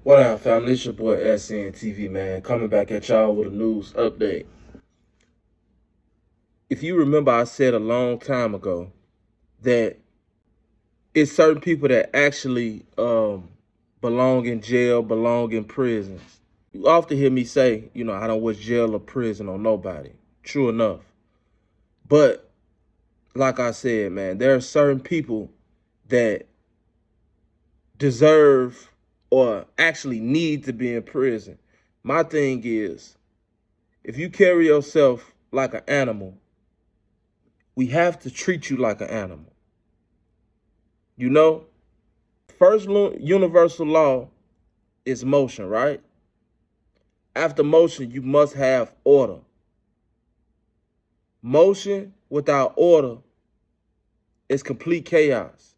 What up, family? It's your boy SNTV, man, coming back at y'all with a news update. If you remember, I said a long time ago that it's certain people that actually belong in jail, belong in prisons. You often hear me say, I don't wish jail or prison on nobody. True enough. But like I said, man, there are certain people that deserve or actually need to be in prison. My thing is, if you carry yourself like an animal, we have to treat you like an animal. First universal law is motion, right? After motion, you must have order. Motion without order is complete chaos.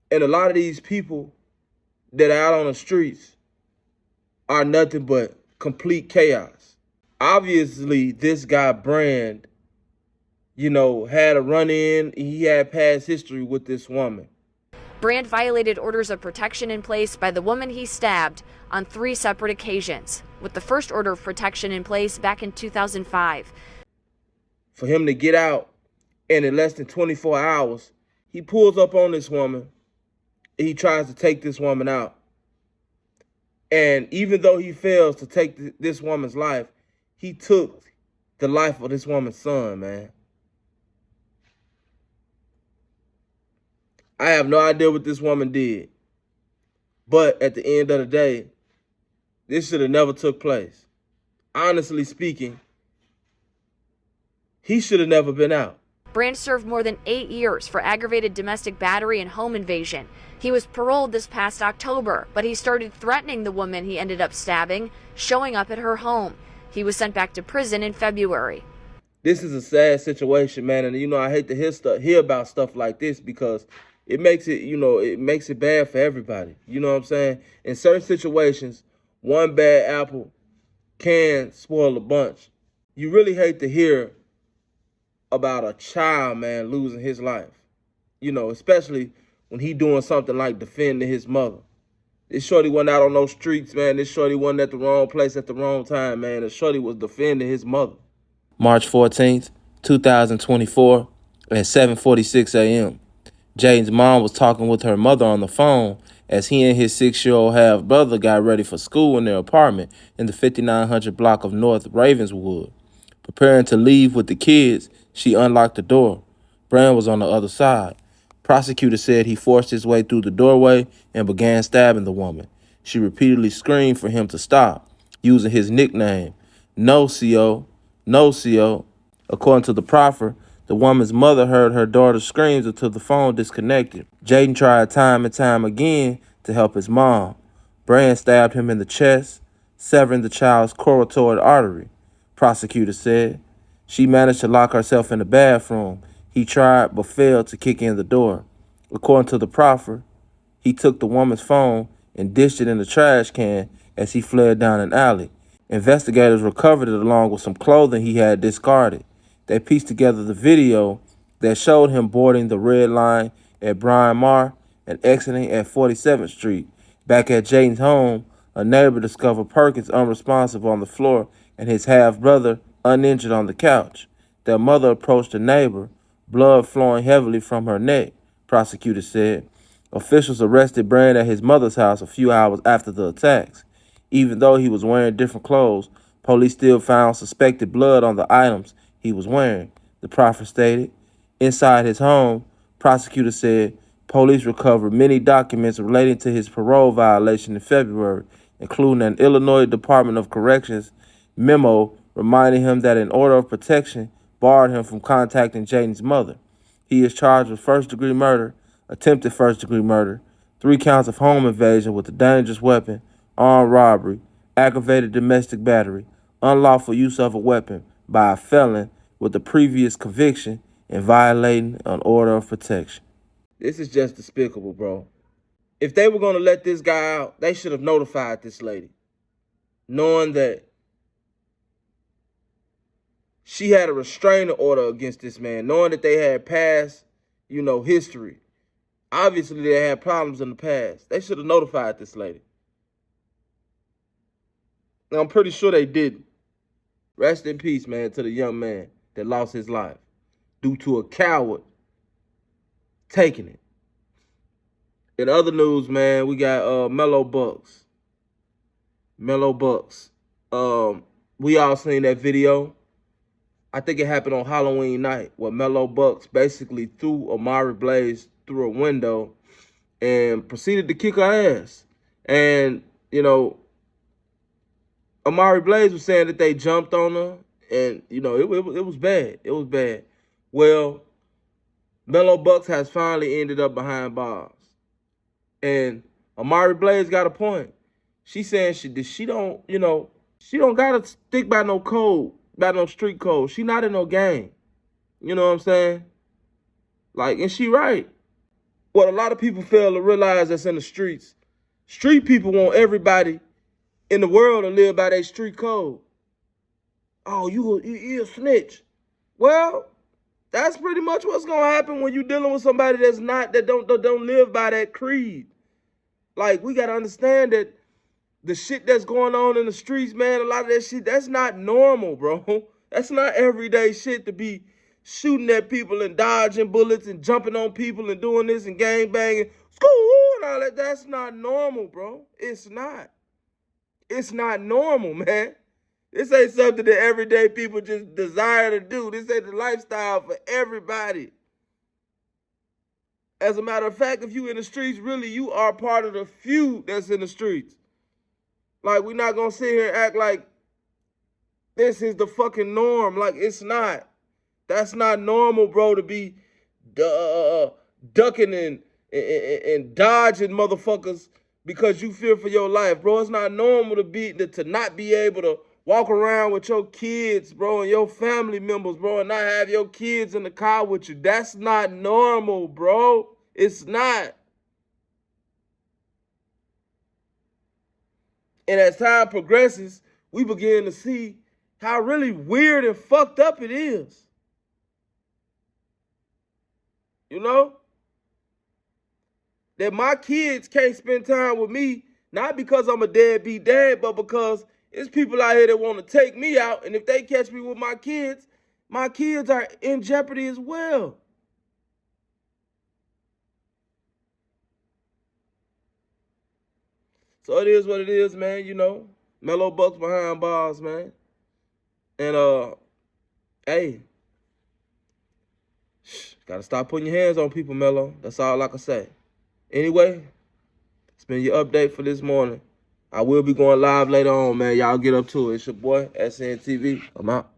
And a lot of these people that are out on the streets are nothing but complete chaos. Obviously, this guy, Brand, had a run-in. He had past history with this woman. Brand violated orders of protection in place by the woman he stabbed on 3 separate occasions, with the first order of protection in place back in 2005. For him to get out, and in less than 24 hours, he pulls up on this woman, and he tries to take this woman out. And even though he fails to take this woman's life, he took the life of this woman's son, man. I have no idea what this woman did. But at the end of the day, this should have never took place. Honestly speaking, he should have never been out. Brand served more than 8 years for aggravated domestic battery and home invasion. He was paroled this past October, but he started threatening the woman he ended up stabbing, showing up at her home. He was sent back to prison in February. This is a sad situation, man, and I hate to hear about stuff like this because it makes it bad for everybody. You know what I'm saying? In certain situations, one bad apple can spoil a bunch. You really hate to hear about a child, man, losing his life. Especially when he doing something like defending his mother. This shorty wasn't out on those streets, man. This shorty wasn't at the wrong place at the wrong time, man. The shorty was defending his mother. March 14th, 2024 at 7:46 a.m. Jaden's mom was talking with her mother on the phone as he and his 6-year-old half-brother got ready for school in their apartment in the 5900 block of North Ravenswood. Preparing to leave with the kids, she unlocked the door. Brand was on the other side. Prosecutor said he forced his way through the doorway and began stabbing the woman. She repeatedly screamed for him to stop, using his nickname, No CO, No CO. According to the proffer, the woman's mother heard her daughter's screams until the phone disconnected. Jaden tried time and time again to help his mom. Brand stabbed him in the chest, severing the child's carotid artery. Prosecutor said. She managed to lock herself in the bathroom. He tried but failed to kick in the door. According to the proffer, he took the woman's phone and dished it in the trash can as he fled down an alley. Investigators recovered it along with some clothing he had discarded. They pieced together the video that showed him boarding the red line at Bryn Mawr and exiting at 47th Street. Back at Jaden's home, a neighbor discovered Perkins unresponsive on the floor and his half-brother uninjured on the couch. Their mother approached the neighbor, blood flowing heavily from her neck, prosecutors said. Officials arrested Brand at his mother's house a few hours after the attacks. Even though he was wearing different clothes, police still found suspected blood on the items he was wearing, the proffer stated. Inside his home, prosecutors said police recovered many documents relating to his parole violation in February, including an Illinois Department of Corrections memo reminding him that an order of protection barred him from contacting Jaden's mother. He is charged with first-degree murder, attempted first-degree murder, 3 counts of home invasion with a dangerous weapon, armed robbery, aggravated domestic battery, unlawful use of a weapon by a felon with a previous conviction, and violating an order of protection. This is just despicable, bro. If they were going to let this guy out, they should have notified this lady, knowing that she had a restraining order against this man, knowing that they had past, history. Obviously, they had problems in the past. They should have notified this lady. And I'm pretty sure they didn't. Rest in peace, man, to the young man that lost his life due to a coward taking it. In other news, man, we got Mello Buckz. Mello Buckz. We all seen that video. I think it happened on Halloween night where Mello Buckz basically threw Amari Blaze through a window and proceeded to kick her ass. And, you know, Amari Blaze was saying that they jumped on her, and, you know, it was bad. It was bad. Well, Mello Buckz has finally ended up behind bars. And Amari Blaze got a point. She's saying she don't, you know, she don't gotta stick by no code, by no street code. She not in no gang. You know what I'm saying? Like, and she right. What a lot of people fail to realize that's in the streets. Street people want everybody in the world to live by their street code. Oh, you a snitch. Well, that's pretty much what's gonna happen when you're dealing with somebody that don't live by that creed. Like, we gotta understand that the shit that's going on in the streets, man, a lot of that shit, that's not normal, bro. That's not everyday shit to be shooting at people and dodging bullets and jumping on people and doing this and gang banging, and all that. That's not normal, bro. It's not. It's not normal, man. This ain't something that everyday people just desire to do. This ain't the lifestyle for everybody. As a matter of fact, if you in the streets, really, you are part of the few that's in the streets. Like, we're not going to sit here and act like this is the fucking norm. Like, it's not. That's not normal, bro, to be ducking and dodging motherfuckers because you fear for your life, bro. It's not normal to not be able to walk around with your kids, bro, and your family members, bro, and not have your kids in the car with you. That's not normal, bro. It's not. And as time progresses, we begin to see how really weird and fucked up it is. You know? That my kids can't spend time with me, not because I'm a deadbeat dad, but because it's people out here that want to take me out, and if they catch me with my kids are in jeopardy as well. So it is what it is, man, you know. Mello Buckz behind bars, man. And, hey, gotta stop putting your hands on people, Mello. That's all I can say. Anyway, it's been your update for this morning. I will be going live later on, man. Y'all get up to it. It's your boy, SNTV. I'm out.